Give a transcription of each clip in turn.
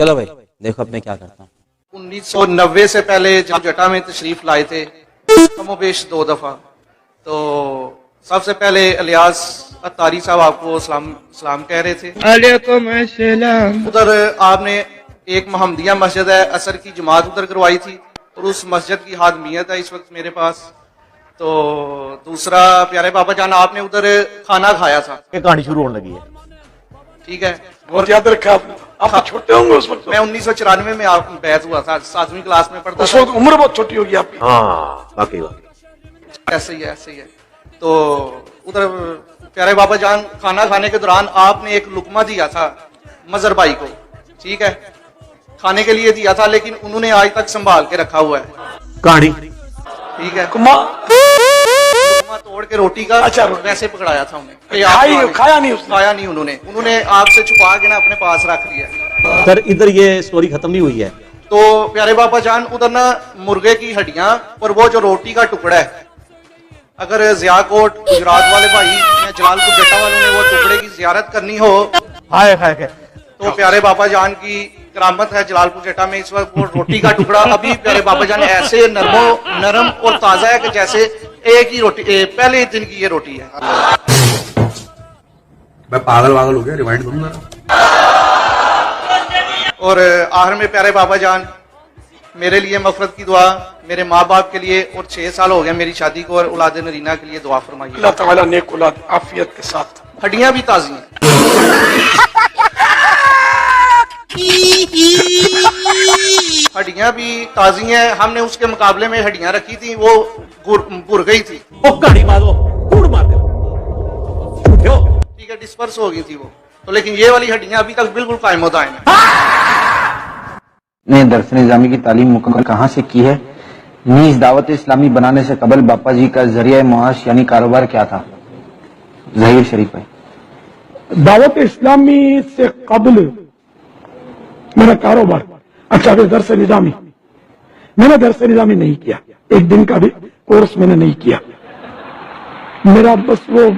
चलो भाई देखो अब मैं क्या करता हूँ। 1990 से पहले जब जटा में तशरीफ लाए थे कमोबेश 2 दफा, तो सबसे पहले इलियास अत्तारी साहब आपको सलाम कह रहे थे। अलैकुम अस्सलाम। उधर आपने एक मोहम्मदिया मस्जिद है, असर की जमात उधर करवाई थी और उस मस्जिद की हादमियत है इस वक्त मेरे पास। तो दूसरा प्यारे बाबा जान आपने उधर खाना खाया था। कहानी शुरू होने लगी है, ठीक है, और याद रखा आप छोटे होंगे उस वक्त। मैं 1994 में आप बैच हुआ था, 7वीं क्लास में पढ़ता उस था। वक्त उम्र बहुत छोटी होगी आपकी। हाँ वाकई वाकई ऐसे ही है, ऐसे ही है। तो उधर प्यारे बाबा जान खाना खाने के दौरान आपने एक लुकमा दिया था मजर भाई को, ठीक है, खाने के लिए दिया था, लेकिन उन्होंने आज तक संभाल के रखा हुआ है। कहानी ठीक है, कुमा लुकमा तोड़ के रोटी का अच्छा, वैसे पकड़ाया था उन्हें, खाया नहीं उसने। खाया नहीं उन्होंने आपसे छुपा के ना अपने पास रख लिया। सर इधर ये स्टोरी खत्म नहीं हुई है। तो प्यारे बाबा जान उधर ना मुर्गे की हड्डियां और वो जो रोटी का टुकड़ा है, अगर जियाकोट गुजरात वाले भाई या जलालपुर जट्टा वालों ने वो टुकड़े की जियारत करनी हो हाय हाय तो प्यारे बाबा जान की करामत है। जलालपुर जट्टा में इस वक्त वो रोटी का टुकड़ा अभी प्यारे बाबा जान ऐसे नरम और ताजा है कि जैसे एक ही रोटी पहले दिन की ये रोटी है। मैं पागल वागल हो गया, रिवाइंड दूंगा। और आखिर में प्यारे बाबा जान मेरे लिए मफरत की दुआ, मेरे माँ बाप के लिए, और 6 साल हो गया मेरी शादी को, और औलाद नरीना के लिए दुआ फरमाइए। अल्लाह ताला नेक औलाद आफियत के साथ। हड्डियां भी ताजी हैं। हड्डियां भी ताजी हैं, हमने उसके मुकाबले में हड्डियां रखी थी, वो भुर गई थी। ओ कहानी मारो कूड़ मार दे ठीक है, डिस्पर्स हो गई थी वो तो, लेकिन ये वाली हड्डियां अभी तक बिल्कुल कायम दायम है। ने दरस निज़ामी की तालीम मुकम्मल कहाँ से की है? नीज दावत इस्लामी बनाने से कबल बापा जी का जरिया मुआश यानी कारोबार क्या था? ज़हीर शरीफ है। दावत इस्लामी से कबल मेरा कारोबार। अच्छा फिर दरस निज़ामी, मैंने दरस निज़ामी नहीं किया, एक दिन का भी कोर्स मैंने नहीं किया। मेरा बस वो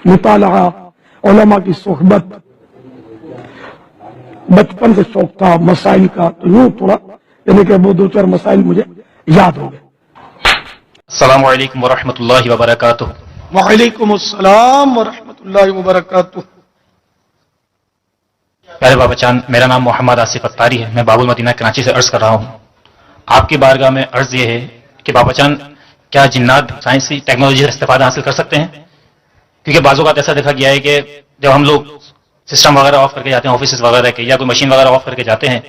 मुताला उलमा की सोहबत बचपन से शौक था, मसाइल का, तो यूं थोड़ा यानी कि वो 2-4 मसाइल मुझे याद हो गए। अस्सलामु अलैकुम वरहमतुल्लाहि वबरकातुह। वालेकुम अस्सलाम वरहमतुल्लाहि वबरकातुह। प्यारे बाबा चांद, मेरा नाम मोहम्मद आसिफ अत्तारी है, मैं बाबुल मदीना कराची से अर्ज कर रहा हूँ। आपकी बारगाह में अर्ज ये है कि बाबा चांद क्या जिन्नात साइंसी टेक्नोलॉजी से इस्तेफादा हासिल कर सकते हैं? क्योंकि बाज़ों का ऐसा देखा गया है कि जब हम लोग सिस्टम वगैरह ऑफ करके जाते हैं ऑफिस वगैरह के, या कोई मशीन वगैरह ऑफ करके जाते हैं,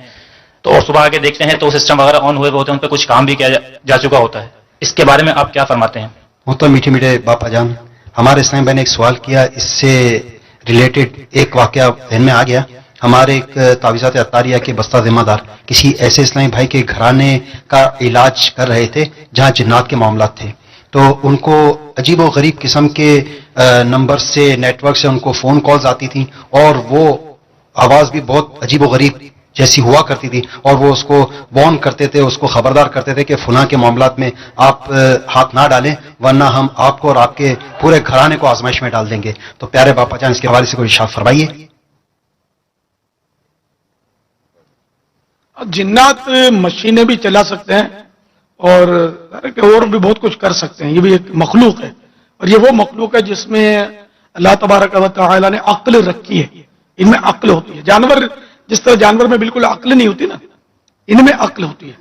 तो और सुबह आके देखते हैं तो सिस्टम वगैरह ऑन हुए होते हैं, उन पर कुछ काम भी किया जा चुका होता है। इसके बारे में आप क्या फरमाते हैं? वो तो मीठे मीठे बापा जान, हमारे इस्लाम भाई ने एक सवाल किया, इससे रिलेटेड एक वाकया ध्यान में आ गया। हमारे एक तावीज़ात अत्तारिया के बस्ता जिम्मेदार किसी ऐसे इस्लामी भाई के घराने का इलाज कर रहे थे जहां जिन्नात के मामला थे, तो उनको अजीब व गरीब किस्म के नंबर से, नेटवर्क से उनको फोन कॉल्स आती थी, और वो आवाज भी बहुत अजीब व गरीब जैसी हुआ करती थी, और वो उसको वार्न करते थे, उसको खबरदार करते थे कि फुला के मामलात में आप हाथ ना डालें वरना हम आपको और आपके पूरे घराने को आजमाइश में डाल देंगे। तो प्यारे बापा जान इसके हवाले से कोई इरशाद फरमाइए। जिन्नात मशीनें भी चला सकते हैं और भी बहुत कुछ कर सकते हैं। ये भी एक मखलूक है, और ये वो मखलूक है जिसमें अल्लाह तबारक व तआला ने अक्ल रखी है। इनमें अक्ल होती है। जानवर जिस तरह जानवर में बिल्कुल अक्ल नहीं होती ना, इनमें अक्ल होती है।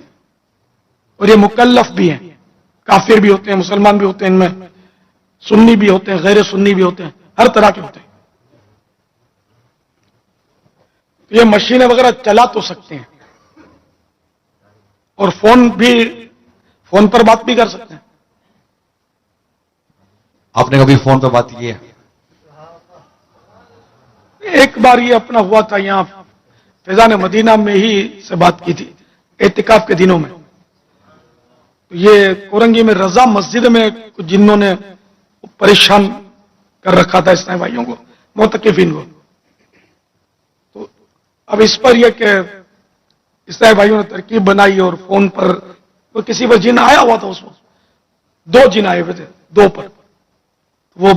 और ये मुकल्लफ भी हैं, काफिर भी होते हैं, मुसलमान भी होते हैं, इनमें सुन्नी भी होते हैं, गैर सुन्नी भी होते हैं, हर तरह के होते हैं। तो ये मशीनें वगैरह चला तो सकते हैं, और फोन पर बात भी कर सकते हैं। आपने कभी फोन पर बात की है? एक बार ये अपना हुआ था, यहाँ फैजान मदीना में ही से बात की थी एतिकाफ के दिनों में। तो ये कोरंगी में रजा मस्जिद में कुछ जिन्हों ने परेशान कर रखा था इस्लामी भाइयों को, मोतकिफिन को। तो अब इस पर यह कि इस्लामी भाइयों ने तरकीब बनाई और फोन पर तो किसी पर जिन आया हुआ था, उस वक्त 2 जिन आए हुए थे, 2 पर वो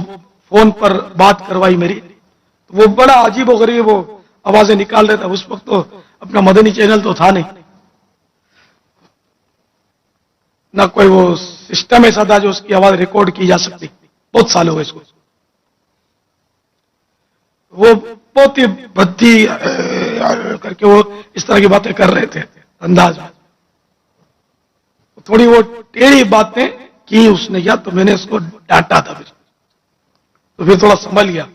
फोन पर बात करवाई मेरी। तो वो बड़ा अजीब व गरीब वो आवाजें निकाल रहे थे। उस वक्त तो अपना मदनी चैनल तो था नहीं, ना कोई वो सिस्टम ऐसा था जो उसकी आवाज रिकॉर्ड की जा सकती। बहुत साल हो गए इसको। वो बहुत ही भद्दी करके वो इस तरह की बातें कर रहे थे अंदाज में। थोड़ी वो टेढ़ी बातें की उसने, या तो मैंने उसको डांटा था, तो फिर थोड़ा संभल गया।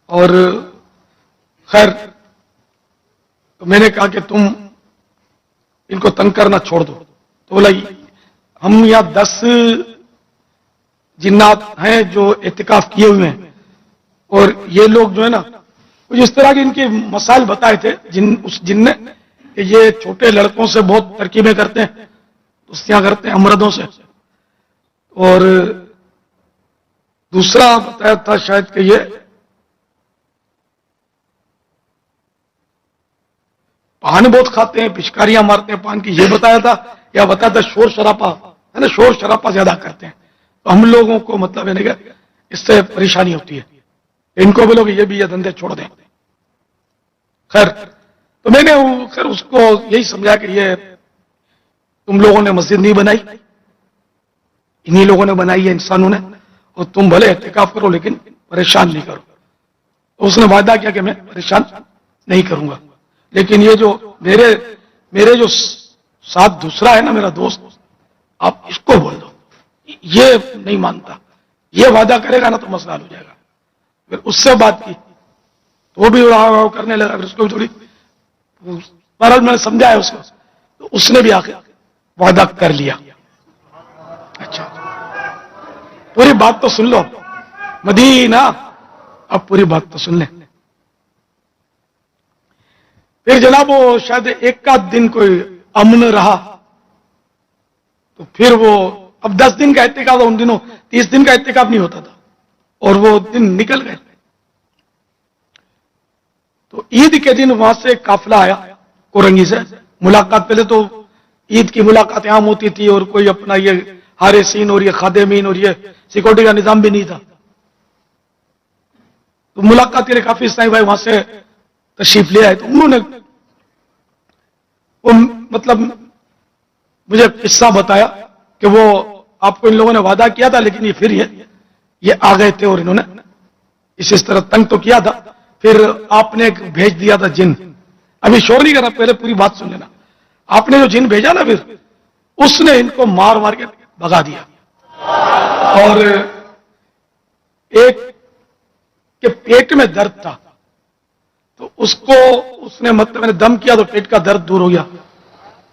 और खैर तो मैंने कहा कि तुम इनको तंग करना छोड़ दो। तो बोला हम यहाँ 10 जिन्नात हैं जो एतिकाफ किए हुए हैं, और ये लोग जो है ना कुछ इस तरह के इनके मसाइल बताए थे उस जिन ने कि ये छोटे लड़कों से बहुत तरकीबें करते हैं, दोस्तियां करते हैं अमरदों से। और दूसरा बताया था शायद कि ये पान बहुत खाते हैं, पिचकारियां मारते हैं पान की, ये बताया था। या बताया था शोर शराबा है ना, शोर शराबा ज्यादा करते हैं, तो हम लोगों को मतलब है ना इससे परेशानी होती है, इनको बोलो कि ये भी ये धंधे छोड़ दें। खैर तो मैंने खैर उसको यही समझा कि ये तुम लोगों ने मस्जिद नहीं बनाई, इन्हीं लोगों ने बनाई है इंसानों ने, और तुम भले एहतिकाफ करो लेकिन परेशान नहीं करो। तो उसने वादा किया कि मैं परेशान नहीं करूंगा। लेकिन ये जो मेरे जो साथ दूसरा है ना मेरा दोस्त, आप इसको बोल दो, ये नहीं मानता, ये वादा करेगा ना तो मसला हो जाएगा। फिर उससे बात की तो वो भी करने लगा, फिर उसको भी थोड़ी बहरहाल मैंने समझाया उसको, तो उसने भी आके वादा कर लिया। अच्छा पूरी बात तो सुन लो मदीना, अब पूरी बात तो सुन ले। फिर जनाब वो शायद एक आध दिन कोई अमन रहा, तो फिर वो अब 10 दिन का एहतिकाफ, उन दिनों 30 दिन का एहतिकाफ नहीं होता था, और वो दिन निकल गए। तो ईद के दिन वहां से काफिला आया कोरंगी से। मुलाकात पहले तो ईद की मुलाकात आम होती थी, और कोई अपना ये हारेसीन और ये खादेमीन और ये सिक्योरिटी का निजाम भी नहीं था। तो मुलाकात के लिए काफी इस्लामी भाई वहां से तशरीफ ले आए। तो उन्होंने वो मतलब मुझे किस्सा बताया कि वो आपको इन लोगों ने वादा किया था, लेकिन ये फिर ये आ गए थे और इन्होंने इस तरह तंग तो किया था। फिर आपने एक भेज दिया था जिन, अभी शोर नहीं करना, पहले पूरी बात सुन लेना। आपने जो जिन भेजा ना, फिर उसने इनको मार मार के भगा दिया, और एक के पेट में दर्द था, तो उसको उसने मतलब मैंने दम किया तो पेट का दर्द दूर हो गया।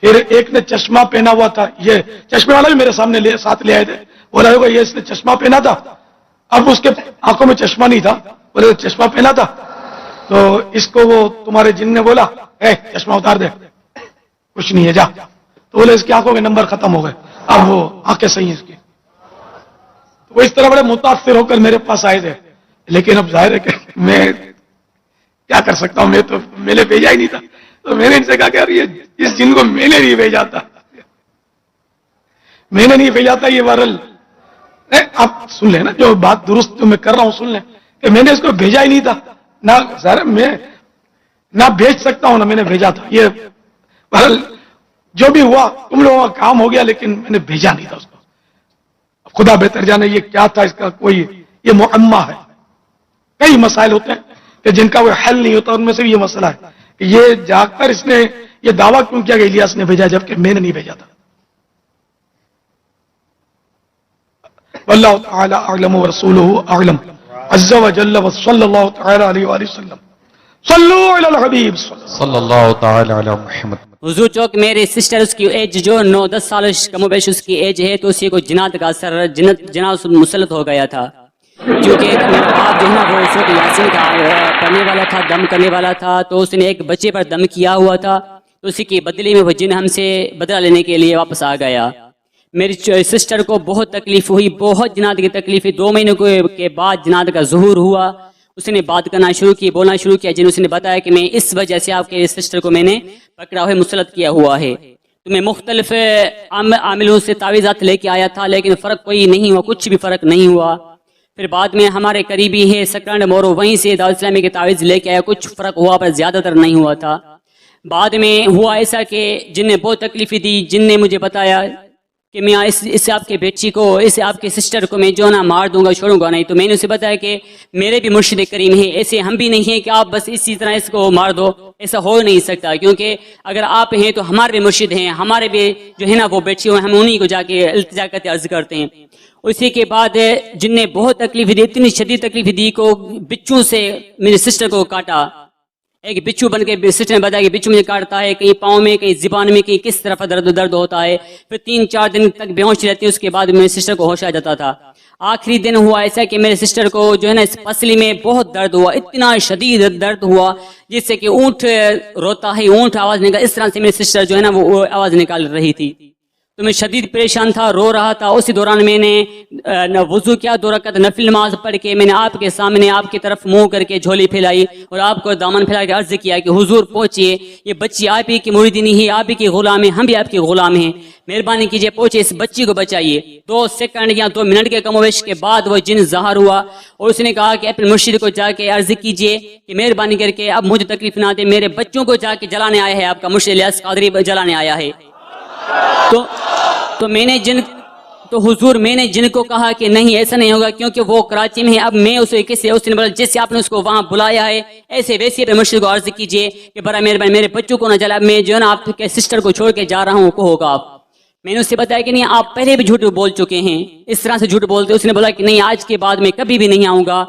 फिर एक ने चश्मा पहना हुआ था, ये चश्मे वाला भी मेरे सामने साथ ले आए थे, बोला होगा ये इसने चश्मा पहना था, अब उसके आंखों में चश्मा नहीं था, बोले चश्मा पहना था। तो इसको वो तुम्हारे जिन ने बोला चश्मा उतार दे, कुछ नहीं है जा। तो बोले इसकी आंखों के नंबर खत्म हो गए, अब वो आंखें सही है इसकी। तो वो इस तरह बड़े मुतासिर होकर मेरे पास आए थे, लेकिन अब जाहिर है कि मैं क्या कर सकता हूं, मैं तो मैंने भेजा ही नहीं था। तो मैंने इनसे कहा कि ये इस जिन को मैंने नहीं भेजा था, मैंने नहीं भेजा था, ये वायरल आप सुन लेना, जो बात दुरुस्त जो मैं कर रहा हूं सुन लें, कि मैंने इसको भेजा ही नहीं था ना, सर मैं ना भेज सकता हूं ना मैंने भेजा था। ये वायरल जो भी हुआ तुम लोगों का काम हो गया, लेकिन मैंने भेजा नहीं था उसको। खुदा बेहतर जाने ये क्या था, इसका कोई ये मुअम्मा है। कई मसाइल होते हैं कि जिनका कोई हल नहीं होता, उनमें से भी ये मसला है कि ये जाकर इसने ये दावा क्यों किया कि इलियास ने भेजा, जबकि मैंने नहीं भेजा था। वल्लाहु तआला अअलम व रसूलुहु अअलम अज़्ज़ा व जल्ल व सल्लल्लाहु तआला अलैहि व सल्लम सल्लु अलल हबीब सल्लल्लाहु तआला अला मुहम्मद। हुजूर चौक मेरे सिस्टर उसकी एज जो 9-10 साल कमोबेश उसकी एज है, तो उसी को जिनात का असर जिनात मुसलत हो गया था, क्योंकि एक मेरा बाप जो है ना वो सूरत यासीन का पढ़ने वाला था, दम करने वाला था, तो उसने एक बच्चे पर दम किया हुआ था, तो उसी के बदले में वो जिन हमसे बदला लेने के लिए वापस आ गया। मेरी सिस्टर को बहुत तकलीफ हुई, बहुत जिनात की तकलीफ हुई। 2 महीने के बाद जिनात का ज़ुहूर हुआ, उसने बात करना शुरू की, बोलना शुरू किया। जिन उसने बताया कि मैं इस वजह से आपके सिस्टर को मैंने पकड़ा हुआ मुसलत किया हुआ है, तो मैं मुख्तलिफ आमिलों से तावीज़ात लेके आया था, लेकिन फ़र्क कोई नहीं हुआ, कुछ भी फ़र्क नहीं हुआ। फिर बाद में हमारे करीबी है सकरंड मोरो, वहीं से दारुल इस्लामी के तावीज़ लेके आया, कुछ फ़र्क हुआ पर ज़्यादातर नहीं हुआ था। بعد میں ہوا ایسا کہ جن نے بہت تکلیفیں دی، جن نے مجھے بتایا کہ میں اس آپ کے بیٹی کو، اس آپ کے سسٹر کو میں جو نا مار دوں گا، چھوڑوں گا نہیں. تو میں نے اسے بتایا کہ میرے بھی مرشد کریم ہیں، ایسے ہم بھی نہیں ہیں کہ آپ بس اسی طرح اس کو مار دو، ایسا ہو نہیں سکتا، کیونکہ اگر آپ ہیں تو ہمارے بھی مرشد ہیں، ہمارے بھی جو ہے نا وہ بیٹی ہو، ہم انہیں کو جا کے التجا کرتے عرض کرتے ہیں. اسی کے بعد جن نے بہت تکلیف دی، اتنی شدید تکلیف دی کو بچوں سے میرے سسٹر کو کاٹا. ایک بچو بن کے سسٹر نے بتایا کہ بچو مجھے کاٹتا ہے، کہیں پاؤں میں، کہیں زبان میں، کہیں کس طرف درد ہوتا ہے. پھر 3-4 دن تک بے ہوش رہتی ہے، اس کے بعد میرے سسٹر کو ہوش آ جاتا تھا. آخری دن ہوا ایسا کہ میرے سسٹر کو جو ہے نا اس پسلی میں بہت درد ہوا، اتنا شدید درد ہوا جس سے کہ اونٹ روتا ہے، اونٹ آواز نکال، اس طرح سے میرے سسٹر جو ہے نا وہ آواز نکال رہی تھی. تو میں شدید پریشان تھا، رو رہا تھا. اسی دوران میں نے وضو کیا، 2 رکعت نفل نماز پڑھ کے میں نے آپ کے سامنے آپ کی طرف منہ کر کے جھولی پھیلائی اور آپ کو دامن پھیلا کے عرض کیا کہ حضور پہنچیے، یہ بچی آپ ہی کی مریدنی ہے، آپ ہی کی غلام ہے، ہم بھی آپ کے غلام ہیں، مہربانی کیجیے پہنچے، اس بچی کو بچائیے. 2 سیکنڈ یا 2 منٹ کے کم و بیش کے بعد وہ جن ظاہر ہوا اور اس نے کہا کہ اپنے مرشد کو جا کے عرض کیجیے کہ مہربانی کر کے اب مجھے تکلیف نہ دے، میرے بچوں کو جا کے جلانے آیا ہے، آپ کا مرشد الیاس قادری جلانے آیا ہے. تو میں نے جن کو کہا کہ نہیں ایسا نہیں ہوگا، کیونکہ وہ کراچی میں ہے. اب میں اسے کسی اس نے بولا جیسے آپ نے اس کو وہاں بلایا ہے ایسے ویسے اپنے مرشد کو عرض کیجیے کہ برا مہربانی میرے بچوں کو نہ جلا، میں جو ہے نا آپ کے سسٹر کو چھوڑ کے جا رہا ہوں، کو ہوگا آپ. میں نے اس سے بتایا کہ نہیں آپ پہلے بھی جھوٹ بول چکے ہیں، اس طرح سے جھوٹ بولتے. اس نے بولا کہ نہیں آج کے بعد میں کبھی بھی نہیں آؤں گا.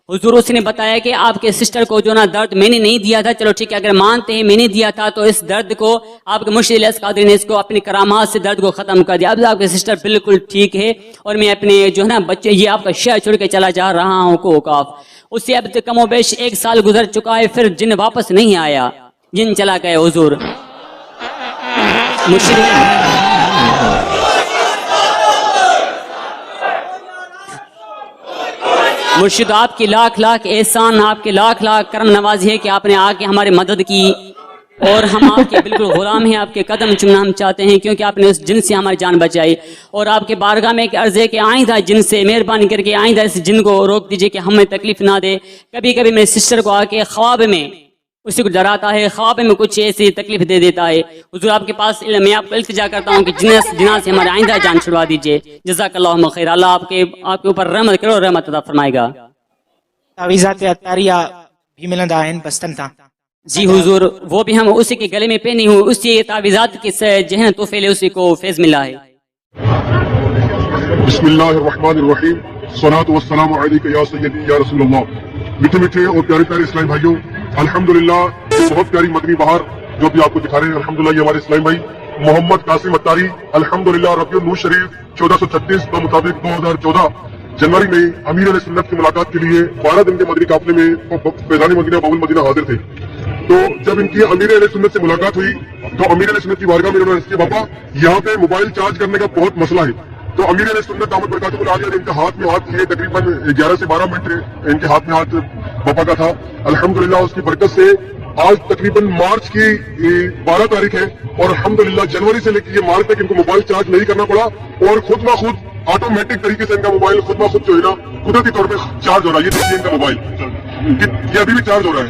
حضور اس نے بتایا کہ آپ کے سسٹر کو جو نا درد میں نے نہیں دیا تھا، چلو ٹھیک ہے اگر مانتے ہیں میں نے دیا تھا تو اس درد کو آپ کے مرشد الیاس قادری نے اس کو اپنی کرامات سے درد کو ختم کر دیا. اب آپ کے سسٹر بالکل ٹھیک ہے اور میں اپنے جو ہے نا بچے یہ آپ کا شہر چھوڑ کے چلا جا رہا ہوں کو کاف. اس سے اب کم و بیش 1 سال گزر چکا ہے، پھر جن واپس نہیں آیا، جن چلا گئے. حضور مرشد آپ کی لاکھ لاکھ احسان، آپ کے لاکھ لاکھ کرم نوازی ہے کہ آپ نے آ کے ہماری مدد کی اور ہم آپ کے بالکل غلام ہیں، آپ کے قدم چومنا ہم چاہتے ہیں کیونکہ آپ نے اس جن سے ہماری جان بچائی. اور آپ کے بارگاہ میں ایک عرض ہے کہ آئندہ جن سے مہربانی کر کے آئندہ اس جن کو روک دیجئے کہ ہمیں تکلیف نہ دے. کبھی کبھی میرے سسٹر کو آ کے خواب میں اسی کو ڈراتا ہے، خواب میں کچھ ایسی تکلیف دے دیتا ہے. حضور آپ کے پاس میں آپ کو التجا کرتا ہوں کہ جنہ سے ہمارے آئندہ جان چھڑوا دیجئے. جزاک اللہ خیر، اللہ آپ کے اوپر رحمت کرو، رحمت عطا فرمائے گا. تعویذات عطاریہ بھی ملندا ہیں بستن تا. جی حضور وہ بھی ہم اسی کے گلے میں پہنی ہوں، اسی تعویذات کے جہن تحفے لے اسی کو فیض ملا ہے. بسم اللہ الرحمن الرحیم، الصلاۃ والسلام علیک یا سیدی یا رسول اللہ. میٹھے میٹھے اور پیارے پیارے اسلامی بھائیوں، الحمدللہ بہت پیاری مدنی بہار جو بھی آپ کو دکھا رہے ہیں. الحمدللہ یہ ہمارے اسلامی بھائی محمد قاسم عطاری الحمدللہ ربیع النور شریف 1436 کے مطابق 2014 جنوری میں امیر علیہ سنت کی ملاقات کے لیے 12 دن کے مدنی قافلے میں فیضان مدینہ باب المدینہ حاضر تھے. تو جب ان کی امیر علیہ سنت سے ملاقات ہوئی تو امیر علیہ سنت کی بارگاہ میں انہوں نے عرض کیا بابا یہاں پہ موبائل چارج کرنے کا بہت مسئلہ ہے. تو امیر علیہ سنت دامت برکاتہ العالیہ نے ان کے ہاتھ میں ہاتھ لیے، تقریباً 11 سے 12 منٹ ان کے ہاتھ میں ہاتھ بابا کا تھا. الحمدللہ اس کی برکت سے آج تقریباً مارچ کی 12 تاریخ ہے اور الحمدللہ جنوری سے لے کے یہ مارچ تک ان کو موبائل چارج نہیں کرنا پڑا اور خود بخود آٹومیٹک طریقے سے ان کا موبائل خود بخود جو ہے نا قدرتی طور پہ چارج ہو رہا ہے. یہ دیکھیے ان کا موبائل یہ ابھی بھی چارج ہو رہا ہے.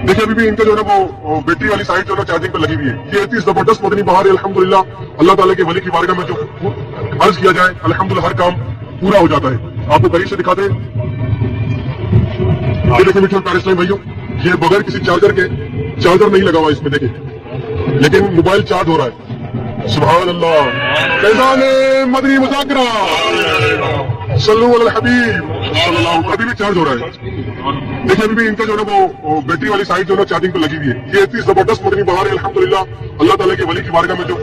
دیکھیے ابھی بھی ان کا جو ہے نا وہ بیٹری والی سائڈ جو ہے نا چارجنگ پہ لگی ہوئی ہے. یہ اتنی زبردست مدنی بہار ہے الحمدللہ. اللہ تعالیٰ کے ولی کی بارگاہ میں جو عرض کیا جائے الحمدللہ ہر کام پورا ہو جاتا ہے. آپ کو قریب سے دکھاتے ہیں. یہ دیکھیں میٹھے پیارے اسلامی بھائیوں، یہ بغیر کسی چارجر کے، چارجر نہیں لگا ہوا اس میں دیکھیں، لیکن موبائل چارج ہو رہا ہے. سبحان اللہ. فیضان مدنی مذاکرہ صلو علی الحبیب صلی اللہ، ابھی بھی چارج ہو رہا ہے. دیکھیں ابھی بھی ان کا جو ہے نا وہ بیٹری والی سائڈ جو ہے نا چارجنگ پہ لگی ہوئی ہے. یہ اتنی زبردست مدنی بہار ہے الحمدللہ. اللہ تعالیٰ کے ولی کی بارگاہ میں جو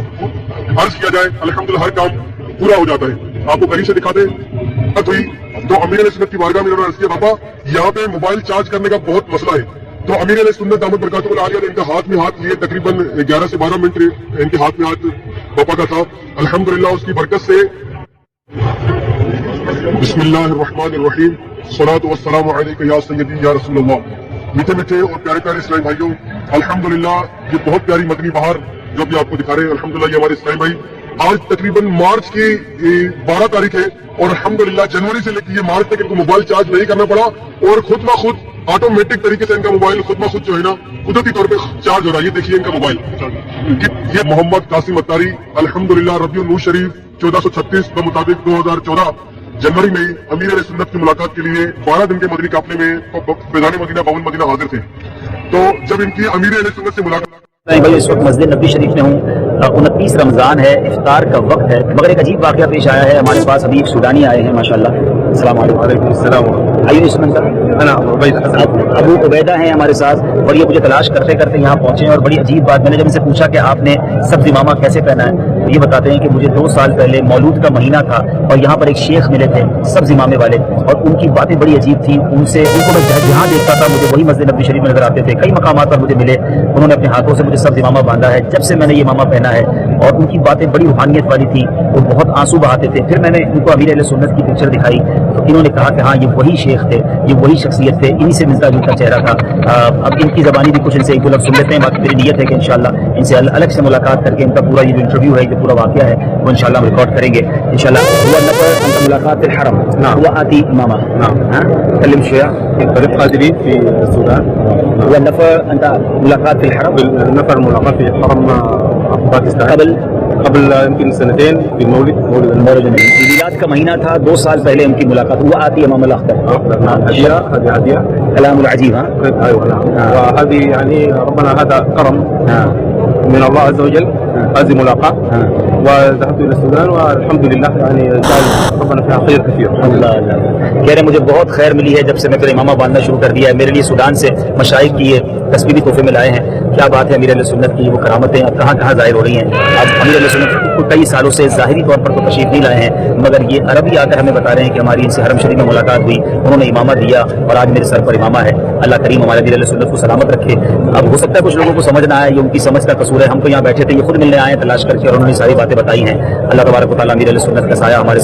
عرض کیا جائے الحمدللہ ہر کام پورا ہو جاتا ہے. آپ کو قریب سے دکھاتے ہیں. تو امیر علیہ سنت کی بارگاہ میں انہوں نے عرض کیا بابا یہاں پہ موبائل چارج کرنے کا بہت مسئلہ ہے. تو امیر علیہ سنت دامت برکاتہ العالیہ نے ان کا ہاتھ میں ہاتھ لیے، تقریباً 11 سے 12 منٹ ان کے ہاتھ میں ہاتھ پاپا کا تھا. الحمدللہ اس کی برکت سے. بسم اللہ الرحمن الرحیم، الصلاۃ والسلام علیک یا سیدی یا رسول اللہ. میٹھے میٹھے اور پیارے پیارے اسلامی بھائیوں، الحمدللہ یہ بہت پیاری مدنی بہار جو بھی آپ کو دکھا رہے ہیں الحمدللہ یہ ہمارے اسلامی بھائی آج تقریباً مارچ کی 12 تاریخ ہے اور الحمدللہ جنوری سے لے کے یہ مارچ تک ان کو موبائل چارج نہیں کرنا پڑا اور خود بخود ऑटोमेटिक तरीके से इनका मोबाइल खुद ब खुद जो है ना कुदरती तौर पे चार्ज हो रहा है। ये देखिए इनका मोबाइल, ये मोहम्मद कासिम अत्तारी अल्हम्दुलिल्लाह रबीउल नूर शरीफ 1436 के मुताबिक 2014 जनवरी में अमीर अहले सुन्नत की मुलाकात के लिए 12 दिन के मदनी काफले में फैजान मदीना बाबुल मदीना हाजिर थे। तो जब इनकी अमीर अहले सुन्नत से मुलाकात, भाई इस वक्त मस्जिद नबी शरीफ में हूँ। 29 रमज़ान है, इफ्तार का वक्त है, मगर एक अजीब वाक़या पेश आया है। हमारे पास अभी एक सूडानी आए हैं माशाल्लाह। अस्सलाम वालेकुम। आइए सुनन अबू उबैदा हैं हमारे साथ, और ये मुझे तलाश करते करते यहाँ पहुंचे हैं। और बड़ी अजीब बात, मैंने जब इनसे पूछा कि आपने सब्ज़ इमामा कैसे पहना है, तो ये बताते हैं कि मुझे 2 साल पहले मौलूद का महीना था और यहाँ पर एक शेख मिले थे सब्ज़ इमामे वाले, और उनकी बातें बड़ी अजीब थी। उनको मैं जहाँ देखता था मुझे वही मस्जिद नबी शरीफ में नजर आते थे। कई मकामात पर मुझे मिले, उन्होंने अपने हाथों से मुझे सब्ज़ इमामा बांधा है। जब से मैंने ये इमामा पहना है, और उनकी बातें बड़ी रूहानियत वाली थी, वो बहुत आंसू बहाते थे। फिर मैंने उनको अमीर अहले सुन्नत की पिक्चर दिखाई तो इन्होंने कहा कि हाँ ये वही शेख थे, ये वही शख्सियत थे, इन्हीं से मिलता जुलता चेहरा था। अब इनकी ज़बानी भी कुछ इनसे एक दो लफ्ज़ सुन लेते हैं। बाकी मेरी नीयत है कि इंशाल्लाह इनसे अलग से मुलाकात करके इनका पूरा ये जो इंटरव्यू है, जो पूरा वाक़या है, वो इंशाल्लाह हम रिकॉर्ड करेंगे इंशाल्लाह। हुआ नफर अंत मुलाकात फिल हरम, हुआ आती इमामा, कलिम शुया طريق قادري في السودان. हुआ नफर अंत मुलाकात फिल हरम, نفر ملاقاة في حرم باكستان قبل يمكن 2 سنين في مولد میلاد کا مہینہ تھا، 2 سال پہلے ان کی ملاقات ہوا آتی امام الاخضر. هذه هدية كلام العجيب. ها ايوه نعم. وهذه يعني ربنا هذا كرم من الله عز وجل، هذه ملاقاة. وذهبت الى السودان والحمد لله يعني جعل ربنا فيها خير كثير. اللہ اللہ کہہ رہے مجھے بہت خیر ملی ہے جب سے میں پھر امامہ باندھنا شروع کر دیا ہے. میرے لیے سودان سے مشائخ کی یہ تصویری تحفے میں لائے ہیں. کیا بات ہے امیر اہل سنت کی، وہ کرامتیں اب کہاں کہاں ظاہر ہو رہی ہیں. اب امیر اہل سنت کو کئی سالوں سے ظاہری طور پر تو تشریف نہیں لائے ہیں، مگر یہ عربی آ کر ہمیں بتا رہے ہیں کہ ہماری ان سے حرم شریف میں ملاقات ہوئی، انہوں نے امامہ دیا اور آج میرے سر پر امامہ ہے. اللہ کریم ہمارے امیر اہل سنت کو سلامت رکھے. اب ہو سکتا ہے کچھ لوگوں کو سمجھ نہ آئے، یہ ان کی سمجھ کا قصور ہے. ہم تو یہاں بیٹھے تھے، یہ خود ملنے آئے ہیں تلاش کر کے، اور انہوں نے ساری باتیں بتائی ہیں. اللہ تبارک و تعالیٰ امیر اہل سنت کا سایہ ہمارے